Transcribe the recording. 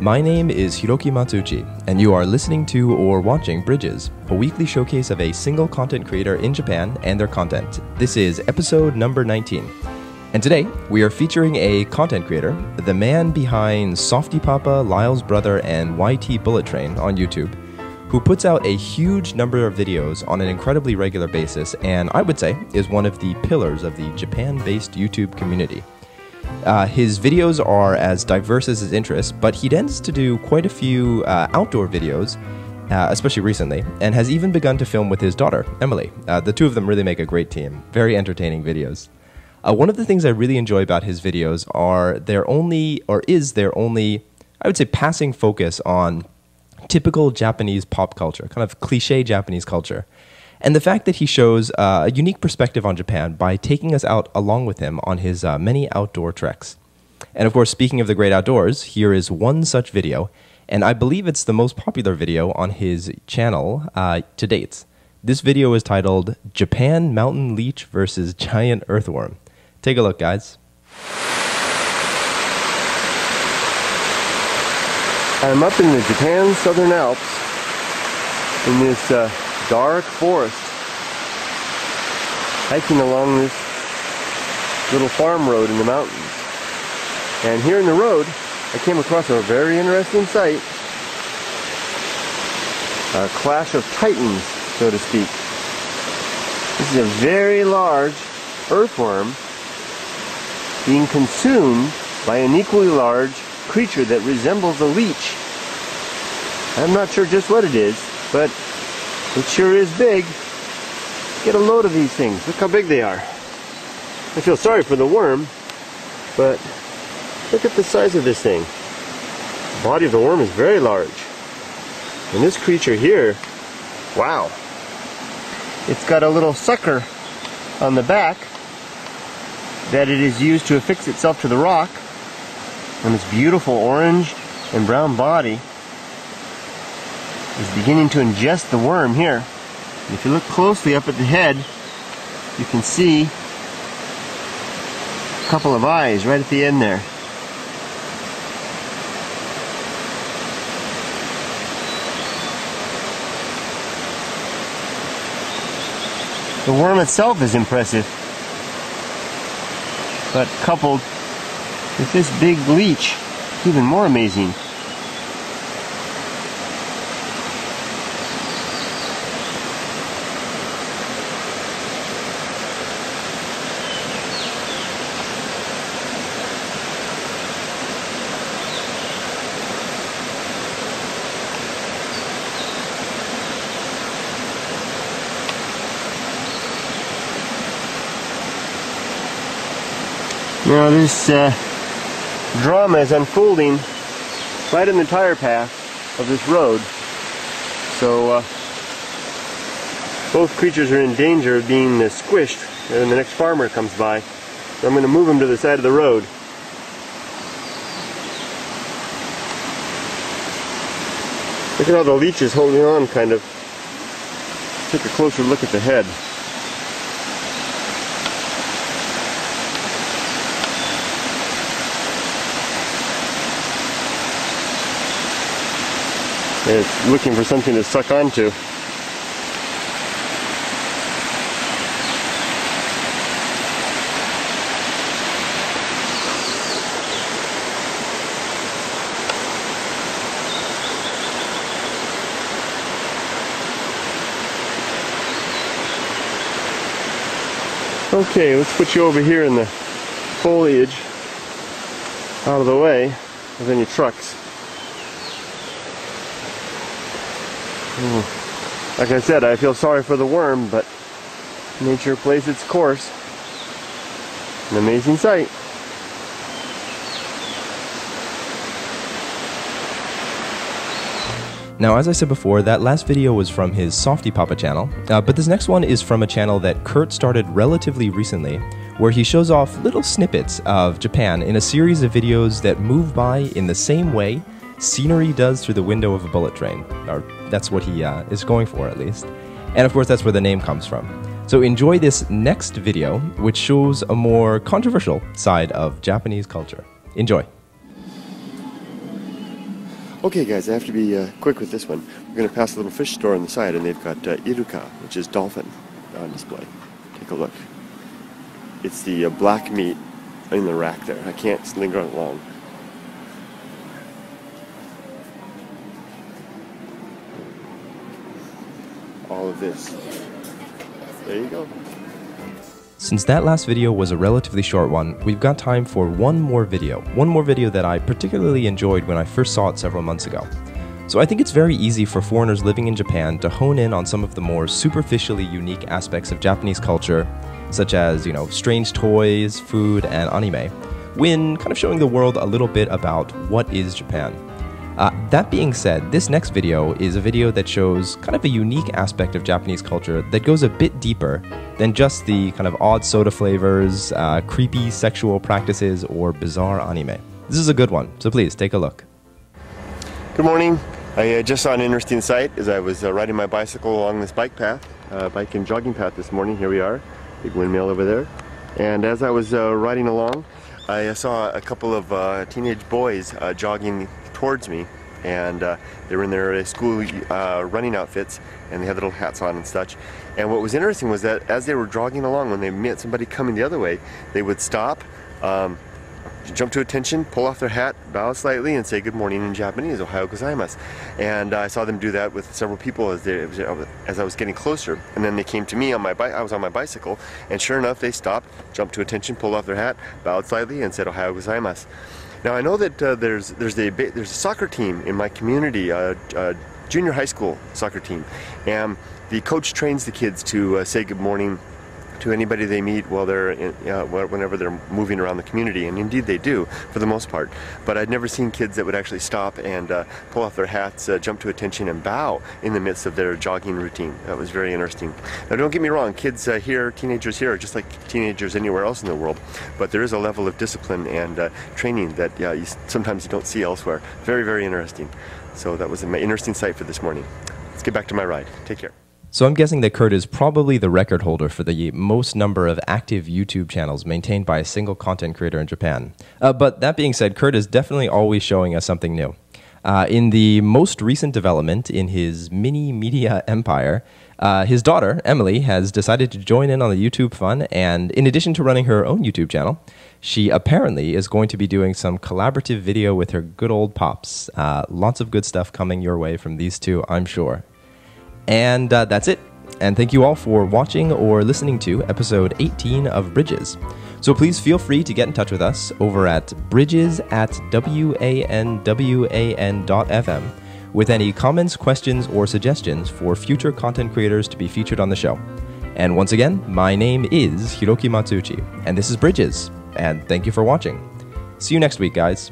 My name is Hiroki Matsuuchi, and you are listening to or watching Bridges, a weekly showcase of a single content creator in Japan and their content. This is episode number 19. And today, we are featuring a content creator, the man behind Softy Papa, Lyle's Brother, and YT Bullet Train on YouTube, who puts out a huge number of videos on an incredibly regular basis, and I would say is one of the pillars of the Japan-based YouTube community. His videos are as diverse as his interests, but he tends to do quite a few outdoor videos, especially recently, and has even begun to film with his daughter, Emily. The two of them really make a great team. Very entertaining videos. One of the things I really enjoy about his videos is their only, I would say, passing focus on typical Japanese pop culture, kind of cliche Japanese culture. And the fact that he shows a unique perspective on Japan by taking us out along with him on his many outdoor treks. And of course, speaking of the great outdoors, here is one such video, and I believe it's the most popular video on his channel to date. This video is titled Japan Mountain Leech versus Giant Earthworm. Take a look, guys. I'm up in the Japan Southern Alps in this dark forest, hiking along this little farm road in the mountains. And here in the road, I came across a very interesting sight. A clash of titans, so to speak. This is a very large earthworm being consumed by an equally large creature that resembles a leech. I'm not sure just what it is, but it sure is big. Get a load of these things. Look how big they are. I feel sorry for the worm, but look at the size of this thing. The body of the worm is very large. And this creature here, wow. It's got a little sucker on the back that it is used to affix itself to the rock. And its beautiful orange and brown body is beginning to ingest the worm here. And if you look closely up at the head, you can see a couple of eyes right at the end there. The worm itself is impressive, but coupled with this big leech, it's even more amazing. Now this drama is unfolding right in the tire path of this road, so both creatures are in danger of being squished when the next farmer comes by. So I'm going to move them to the side of the road. Look at how the leech is holding on, kind of. Take a closer look at the head. It's looking for something to suck onto. Okay, let's put you over here in the foliage, out of the way of any trucks. Like I said, I feel sorry for the worm, but nature plays its course. An amazing sight. Now, as I said before, that last video was from his Softy Papa channel, but this next one is from a channel that Kurt started relatively recently, where he shows off little snippets of Japan in a series of videos that move by in the same way scenery does through the window of a bullet train. Or that's what he is going for, at least. And of course, that's where the name comes from. So enjoy this next video, which shows a more controversial side of Japanese culture. Enjoy. Okay guys, I have to be quick with this one. We're going to pass a little fish store on the side, and they've got iruka, which is dolphin, on display. Take a look. It's the black meat in the rack there. I can't linger on it long. All of this. There you go. Since that last video was a relatively short one, we've got time for one more video that I particularly enjoyed when I first saw it several months ago. So I think it's very easy for foreigners living in Japan to hone in on some of the more superficially unique aspects of Japanese culture, such as, strange toys, food, and anime, when kind of showing the world a little bit about what is Japan. That being said, this next video is a video that shows kind of a unique aspect of Japanese culture that goes a bit deeper than just the kind of odd soda flavors, creepy sexual practices, or bizarre anime. This is a good one, so please take a look. Good morning. I just saw an interesting sight as I was riding my bicycle along this bike and jogging path this morning. Here we are, big windmill over there. And as I was riding along, I saw a couple of teenage boys jogging towards me, and they were in their school running outfits, and they had little hats on and such. And what was interesting was that as they were jogging along, when they met somebody coming the other way, they would stop, jump to attention, pull off their hat, bow slightly, and say good morning in Japanese, Ohayo gozaimasu. And I saw them do that with several people as I was getting closer. And then they came to me on my bike. I was on my bicycle, and sure enough, they stopped, jumped to attention, pulled off their hat, bowed slightly, and said Ohayo gozaimasu. Now I know that there's a soccer team in my community, junior high school soccer team, and the coach trains the kids to say good morning to anybody they meet while they're whenever they're moving around the community, and indeed they do for the most part. But I'd never seen kids that would actually stop and pull off their hats, jump to attention, and bow in the midst of their jogging routine. That was very interesting. Now don't get me wrong, kids here, teenagers here, are just like teenagers anywhere else in the world, but there is a level of discipline and training that sometimes you don't see elsewhere. Very, very interesting. So that was an interesting sight for this morning. Let's get back to my ride. Take care. So I'm guessing that Kurt is probably the record holder for the most number of active YouTube channels maintained by a single content creator in Japan. But that being said, Kurt is definitely always showing us something new. In the most recent development in his mini media empire, his daughter, Emily, has decided to join in on the YouTube fun, and in addition to running her own YouTube channel, she apparently is going to be doing some collaborative video with her good old pops. Lots of good stuff coming your way from these two, I'm sure. And that's it. And thank you all for watching or listening to episode 18 of Bridges. So please feel free to get in touch with us over at bridges@wanwan.fm with any comments, questions, or suggestions for future content creators to be featured on the show. And once again, my name is Hiroki Matsuuchi, and this is Bridges, and thank you for watching. See you next week, guys.